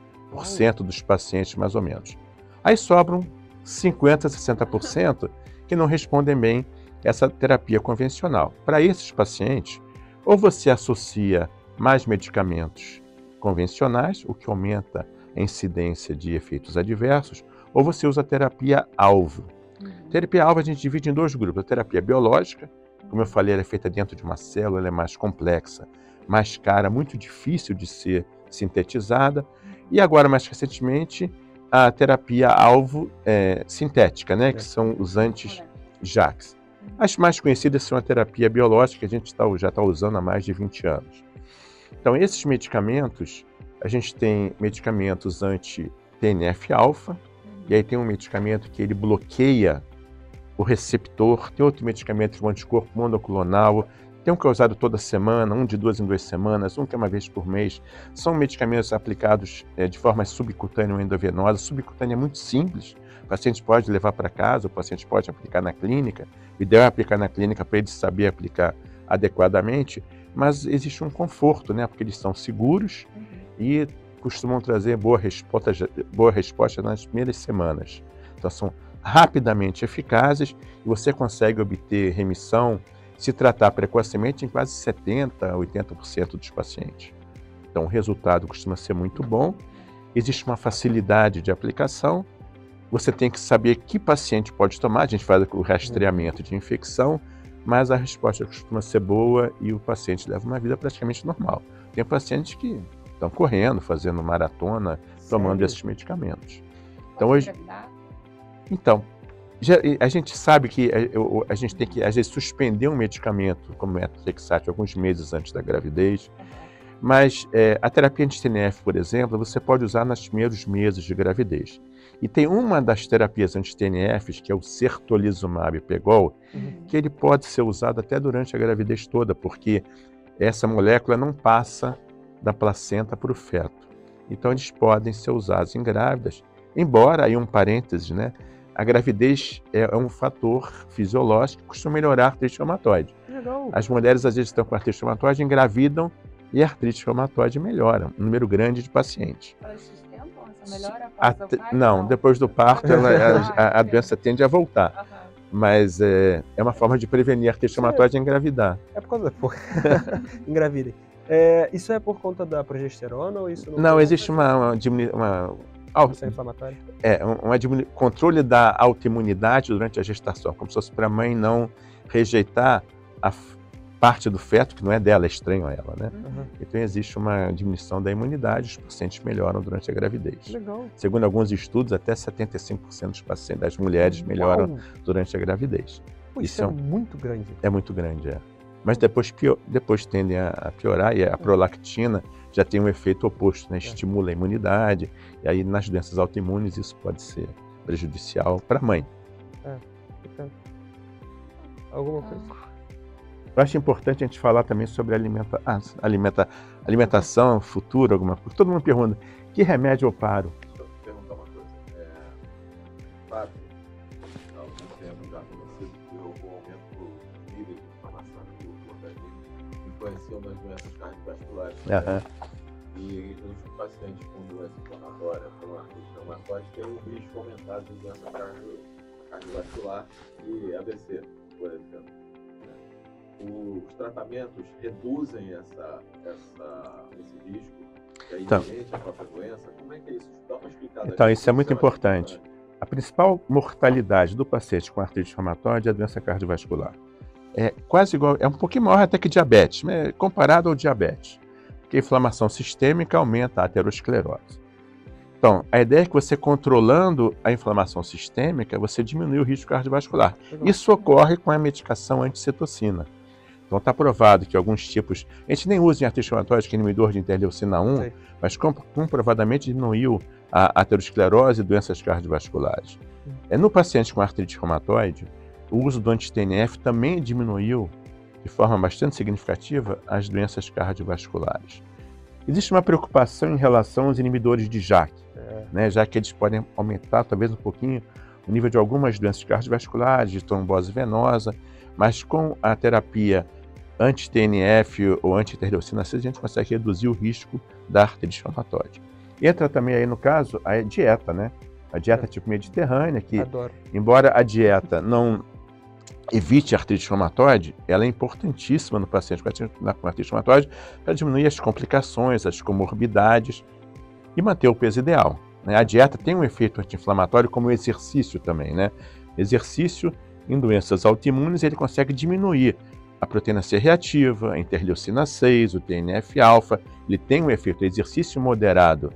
dos pacientes, mais ou menos. Aí sobram 50%, 60% que não respondem bem essa terapia convencional. Para esses pacientes, ou você associa mais medicamentos convencionais, o que aumenta a incidência de efeitos adversos, ou você usa a terapia-alvo. Terapia-alvo a gente divide em dois grupos. A terapia biológica, como eu falei, ela é feita dentro de uma célula, ela é mais complexa, mais cara, muito difícil de ser sintetizada. E agora, mais recentemente, a terapia-alvo sintética, né, que são os anti-JAKs. As mais conhecidas são a terapia biológica, que a gente já está usando há mais de 20 anos. Então, esses medicamentos, a gente tem medicamentos anti-TNF-alfa, e aí tem um medicamento que ele bloqueia o receptor, tem outro medicamento de um anticorpo monoclonal, tem um que é usado toda semana, um de 2 em 2 semanas, um que é uma vez por mês. São medicamentos aplicados de forma subcutânea ou endovenosa. Subcutânea é muito simples, o paciente pode levar para casa, o paciente pode aplicar na clínica, o ideal é aplicar na clínica para ele saber aplicar adequadamente, mas existe um conforto, né? Porque eles são seguros e costumam trazer boa resposta nas primeiras semanas. Então são rapidamente eficazes e você consegue obter remissão, se tratar precocemente, em quase 70% a 80% dos pacientes. Então o resultado costuma ser muito bom, existe uma facilidade de aplicação, você tem que saber que paciente pode tomar, a gente faz o rastreamento de infecção, mas a resposta costuma ser boa e o paciente leva uma vida praticamente normal. Tem pacientes que estão correndo, fazendo maratona, tomando esses medicamentos. Então, hoje, a gente sabe que a gente tem que, às vezes, suspender um medicamento, como o methotrexate, alguns meses antes da gravidez, mas a terapia anti-TNF, por exemplo, você pode usar nos primeiros meses de gravidez. E tem uma das terapias anti-TNFs, que é o certolizumab pegol, que ele pode ser usado até durante a gravidez toda, porque essa molécula não passa da placenta para o feto. Então, eles podem ser usados em grávidas, embora, aí um parênteses, né? A gravidez é um fator fisiológico que costuma melhorar a artrite reumatoide. Legal. As mulheres, às vezes, estão com artrite reumatoide, engravidam e a artrite reumatoide melhora, um número grande de pacientes. Elas sustentam essa melhora após o parto? Não, depois do parto a doença tende a voltar. Mas é uma forma de prevenir a artrite reumatoide e engravidar. É por causa da... Engravidem. Isso é por conta da progesterona ou isso não existe uma inflamatória? Controle da autoimunidade durante a gestação, como se fosse para a mãe não rejeitar a parte do feto, que não é dela, é estranho a ela, né? Então existe uma diminuição da imunidade, os pacientes melhoram durante a gravidez. Legal. Segundo alguns estudos, até 75% dos pacientes, das mulheres melhoram durante a gravidez. Isso é muito grande. É muito grande, Mas depois tendem a piorar, e a prolactina já tem um efeito oposto, né? Estimula a imunidade, e aí nas doenças autoimunes isso pode ser prejudicial para a mãe. Alguma coisa? Eu acho importante a gente falar também sobre alimentação futura, alguma coisa. Todo mundo pergunta, que remédio eu paro? Deixa eu perguntar uma coisa. Fábio, há algum tempo já conhecido que o aumento do nível de inflamação do organismo influenciam nas doenças cardiovasculares. E os pacientes com doença inflamatória, com artrite reumatoide, têm um risco aumentado de doença cardiovascular e AVC, por exemplo. Os tratamentos reduzem esse risco, que é inerente à própria doença. Como é que é isso? Dá uma explicada. Então, isso é muito importante. A principal mortalidade do paciente com artrite reumatoide é a doença cardiovascular. É quase igual, é um pouquinho maior até que diabetes, comparado ao diabetes, porque a inflamação sistêmica aumenta a aterosclerose. Então, a ideia é que você controlando a inflamação sistêmica, você diminui o risco cardiovascular. Isso ocorre com a medicação anticitocina. Então está provado que alguns tipos, a gente nem usa em artrite reumatoide, que é inibidor de interleucina 1, mas comprovadamente diminuiu a aterosclerose e doenças cardiovasculares. No paciente com artrite reumatoide, o uso do anti-TNF também diminuiu de forma bastante significativa as doenças cardiovasculares. Existe uma preocupação em relação aos inibidores de JAK, né, já que eles podem aumentar talvez um pouquinho o nível de algumas doenças cardiovasculares, de trombose venosa, mas com a terapia anti-TNF ou anti-interleucina C, a gente consegue reduzir o risco da artrite inflamatória. Entra também aí, no caso, a dieta, né? A dieta tipo mediterrânea, que, Adoro. embora a dieta não evite a artrite inflamatória, ela é importantíssima no paciente com artrite inflamatória para diminuir as complicações, as comorbidades e manter o peso ideal, né? A dieta tem um efeito anti-inflamatório como o exercício também, né? Exercício em doenças autoimunes, ele consegue diminuir a proteína C reativa, a interleucina 6, o TNF-alfa, ele tem um efeito, exercício moderado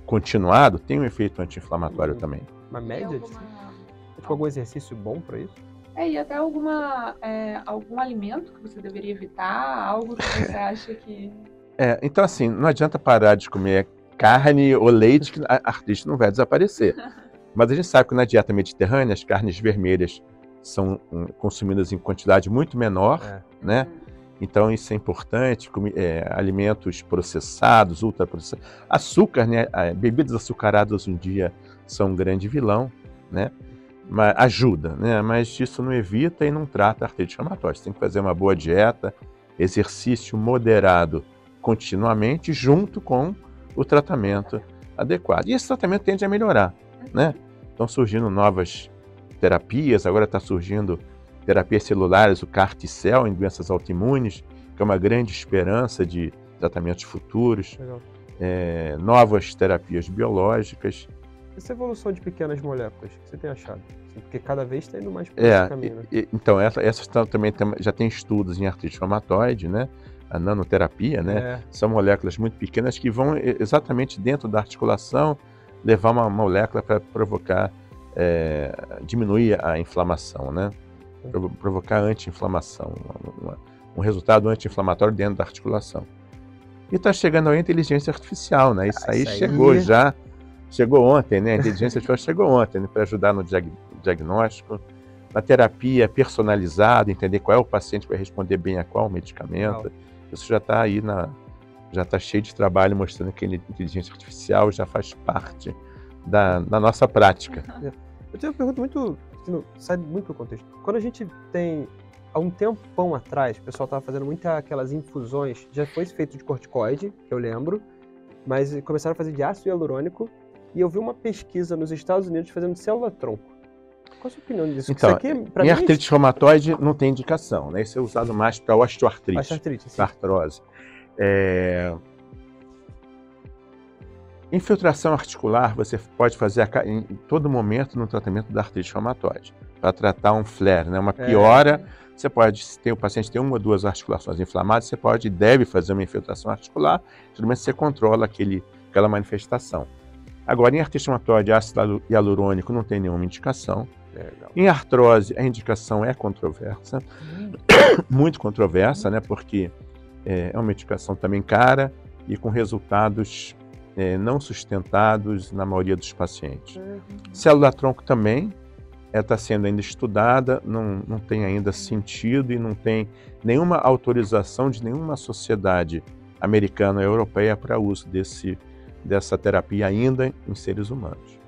continuado tem um efeito anti-inflamatório também. Uma média de... Tipo, algum exercício bom para isso? E até algum alimento que você deveria evitar, algo que você acha que... Então assim, não adianta parar de comer carne ou leite, que a artrite não vai desaparecer. Mas a gente sabe que na dieta mediterrânea, as carnes vermelhas são consumidas em quantidade muito menor, né? Então isso é importante, alimentos processados, ultraprocessados. Açúcar, né? Bebidas açucaradas um dia são um grande vilão, né? Mas ajuda, né? Mas isso não evita e não trata a artrite inflamatória. Você tem que fazer uma boa dieta, exercício moderado continuamente, junto com o tratamento adequado. E esse tratamento tende a melhorar, né? Estão surgindo novas terapias, agora está surgindo terapias celulares, o CAR-T-cell em doenças autoimunes, que é uma grande esperança de tratamentos futuros, novas terapias biológicas. Essa evolução de pequenas moléculas, o que você tem achado? Porque cada vez está indo mais por esse caminho, né? Então, essas também já tem estudos em artrite inflamatóide, né? A nanoterapia, né? São moléculas muito pequenas que vão exatamente dentro da articulação levar uma molécula para provocar, diminuir a inflamação, né? Provocar anti-inflamação, um resultado anti-inflamatório dentro da articulação. E está chegando aí a inteligência artificial, né? Isso aí chegou ontem, né? A inteligência artificial chegou ontem, né? Para ajudar no diagnóstico, na terapia personalizada, entender qual é o paciente que vai responder bem a qual medicamento. Isso já está aí, já está cheio de trabalho mostrando que a inteligência artificial já faz parte da nossa prática. Eu tenho uma pergunta muito, que não sai muito do contexto. Quando a gente tem, há um tempão atrás, o pessoal estava fazendo muitas aquelas infusões, já foi feito de corticoide, que eu lembro, mas começaram a fazer de ácido hialurônico, e eu vi uma pesquisa nos Estados Unidos fazendo célula-tronco. Qual a sua opinião disso? Então, isso aqui, em artrite reumatoide não tem indicação, né? Isso é usado mais para osteoartrite, para artrose. Infiltração articular você pode fazer em todo momento no tratamento da artrite reumatoide. Para tratar um flare, né? Uma piora, você pode, se o paciente tem uma ou duas articulações inflamadas, você pode e deve fazer uma infiltração articular, geralmente você controla aquela manifestação. Agora, em artrite reumatoide, ácido hialurônico não tem nenhuma indicação. Em artrose, a indicação é controversa, muito controversa, né? Porque é uma medicação também cara e com resultados não sustentados na maioria dos pacientes. Célula-tronco também está sendo ainda estudada, não tem ainda sentido e não tem nenhuma autorização de nenhuma sociedade americana ou europeia para uso dessa terapia ainda em seres humanos.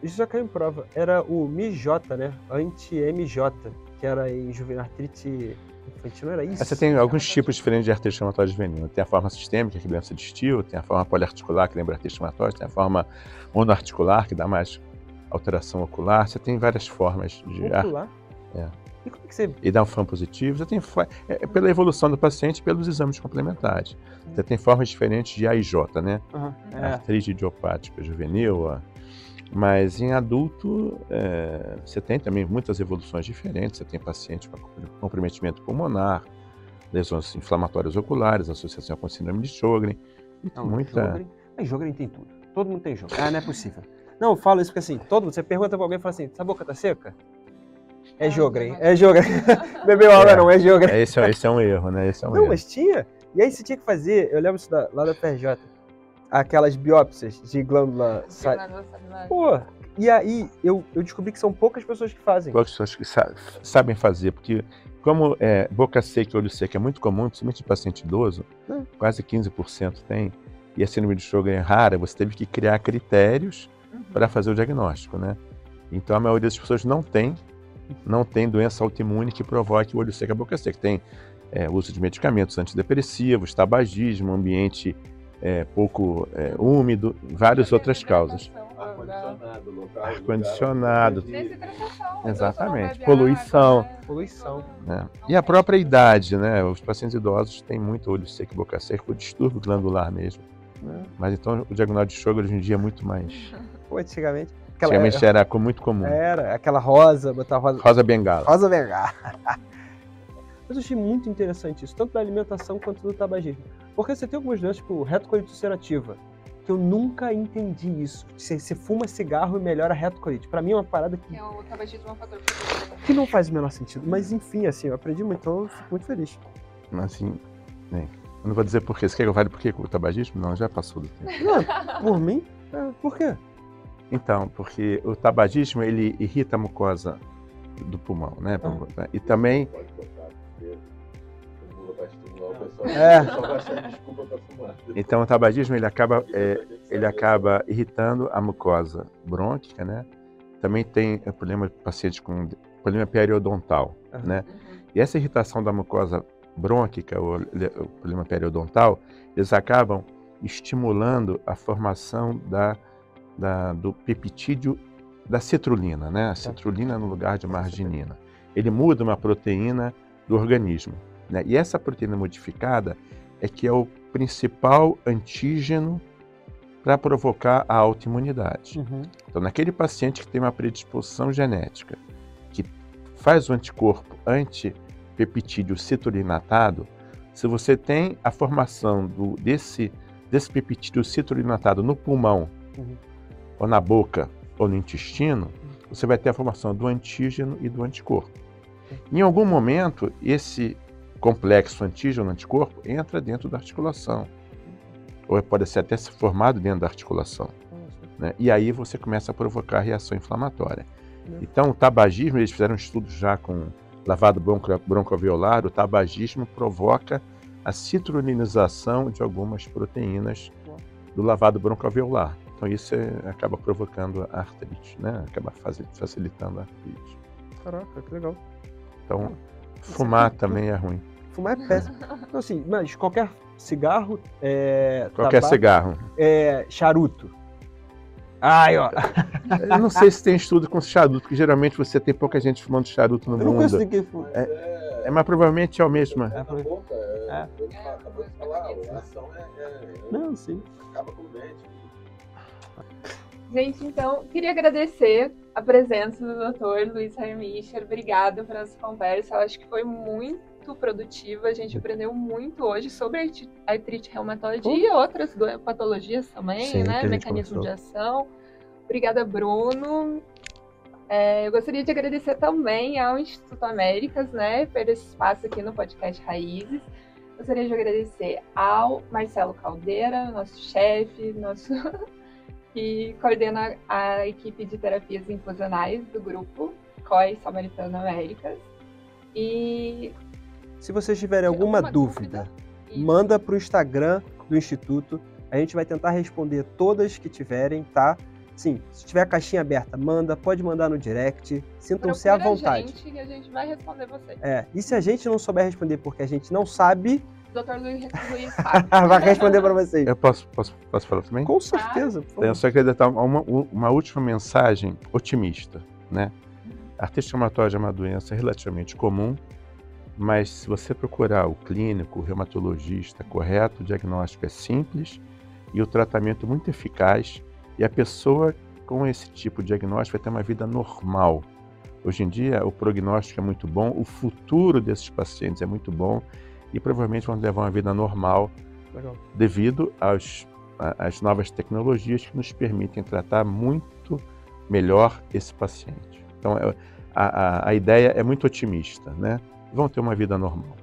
Isso já caiu em prova. Era o MIJ, né? Anti-MJ, que era em artrite infantil, não era isso? Você tem alguns tipos diferentes de artrite reumatoide juvenil. Tem a forma sistêmica, que lembra de Still, tem a forma poliarticular, que lembra artrite reumatoide, tem a forma monoarticular, que dá mais alteração ocular. Você tem várias formas de... Ocular? E como que você... E dá um FAM positivo. Você tem pela evolução do paciente e pelos exames complementares. Você tem formas diferentes de AIJ, né? Artrite idiopática juvenil. Mas em adulto, você tem também muitas evoluções diferentes. Você tem paciente com comprometimento pulmonar, lesões inflamatórias oculares, associação com síndrome de Sjögren. E tem muita... Sjögren tem tudo. Todo mundo tem Sjögren. Não é possível. Não, eu falo isso porque assim, você pergunta pra alguém e fala assim, essa boca tá seca? É Sjögren, é Sjögren. Bebeu água não, é Sjögren. Esse é um erro, né? Esse é um erro. Mas tinha. E aí você tinha que fazer, eu lembro isso lá da PRJ, aquelas biópsias de glândula salivar. Pô, e aí eu descobri que são poucas pessoas que fazem. Poucas pessoas que sabem fazer, porque como boca seca e olho seco é muito comum, principalmente em paciente idoso, quase 15% tem, e a síndrome de Sjögren é rara, você teve que criar critérios para fazer o diagnóstico, né? Então a maioria das pessoas não tem doença autoimune que provoque o olho seco e a boca seca. Tem uso de medicamentos antidepressivos, tabagismo, ambiente pouco úmido, várias outras causas. Ar-condicionado, local. Ar-condicionado. Desidratação. Exatamente. Bebe Poluição. água, né? Poluição. Né? E a própria idade, né? Os pacientes idosos têm muito olho seco e boca seca por distúrbio glandular mesmo. Né? Mas então o diagnóstico de Sjögren hoje em dia é muito mais... Pô, antigamente. Antigamente era muito comum. Era aquela rosa, botar rosa. Rosa bengala. Rosa bengala. Mas eu achei muito interessante isso, tanto da alimentação quanto do tabagismo. Porque você tem algumas doenças, tipo retocolite ulcerativa, que eu nunca entendi isso. Você fuma cigarro e melhora a retocolite. Pra mim é uma parada que... O tabagismo é um fator protetor. que não faz o menor sentido. Mas enfim, assim, eu aprendi muito, então eu fico muito feliz. Assim, eu não vou dizer por quê. Você quer que eu fale por quê com o tabagismo? Não, já passou do tempo. Não, por mim? Por quê? Então, porque o tabagismo, ele irrita a mucosa do pulmão, né? E também... Pode cortar, porque o Lula vai estimular o pessoal. É. O pessoal vai achar desculpa para fumar. Então, o tabagismo, ele acaba irritando a mucosa brônquica, né? Também tem problema de paciente com problema periodontal, né? E essa irritação da mucosa brônquica, o problema periodontal, eles acabam estimulando a formação do peptídeo da citrulina, né? A citrulina no lugar de uma arginina. Ele muda uma proteína do organismo, né? E essa proteína modificada é que é o principal antígeno para provocar a autoimunidade. Então, naquele paciente que tem uma predisposição genética, que faz o anticorpo antipeptídeo citrulinatado, se você tem a formação desse peptídeo citrulinatado no pulmão, ou na boca, ou no intestino, você vai ter a formação do antígeno e do anticorpo. Em algum momento, esse complexo antígeno-anticorpo entra dentro da articulação. Ou pode ser até se formado dentro da articulação. Né? E aí você começa a provocar reação inflamatória. Então, o tabagismo, eles fizeram um estudo já com lavado broncoalveolar, o tabagismo provoca a citrulinização de algumas proteínas do lavado broncoalveolar. Então, isso acaba provocando a artrite, né? Acaba facilitando a artrite. Caraca, que legal. Então, fumar também é ruim. Fumar é péssimo. Então, assim, mas qualquer cigarro... Qualquer cigarro. Charuto. Ai, ó. Eu não sei se tem estudo com charuto, porque geralmente você tem pouca gente fumando charuto no Eu não mundo. conheço ninguém fuma. Mas provavelmente é o mesmo. Acabou de falar, a ação Não, sim. acaba com o dente. Gente, então, queria agradecer a presença do Dr. Luiz Heimicher. Obrigada por essa conversa. Eu acho que foi muito produtiva. A gente aprendeu muito hoje sobre a artrite reumatoide e outras patologias também, Sim, né? que a gente Mecanismo conversou. de ação. Obrigada, Bruno. Eu gostaria de agradecer também ao Instituto Américas, né, por esse espaço aqui no podcast Raízes. Gostaria de agradecer ao Marcelo Caldeira, nosso chefe, que coordena a equipe de terapias infusionais do grupo COI Samaritano Américas. E Se vocês tiverem alguma dúvida, isso. manda para o Instagram do Instituto. A gente vai tentar responder todas que tiverem, tá? Sim, se tiver a caixinha aberta, pode mandar no direct. Sintam-se à Procura vontade. a gente, que a gente vai responder vocês. E se a gente não souber responder porque a gente não sabe, Dr. Luiz sabe. vai responder para vocês. Eu posso falar também? Com certeza, por favor. Eu só queria dar uma última mensagem otimista, né? A artrite reumatoide é uma doença relativamente comum, mas se você procurar o clínico, o reumatologista correto, o diagnóstico é simples e o tratamento muito eficaz, e a pessoa com esse tipo de diagnóstico vai ter uma vida normal. Hoje em dia, o prognóstico é muito bom, o futuro desses pacientes é muito bom e provavelmente vão levar uma vida normal. Legal. Devido às novas tecnologias que nos permitem tratar muito melhor esse paciente. Então, a ideia é muito otimista, né? Vão ter uma vida normal,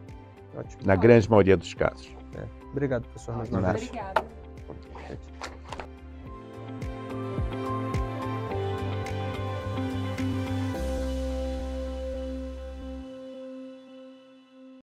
Ótimo. na grande maioria dos casos. Obrigado, professor. Mais uma Nada. vez. Obrigada.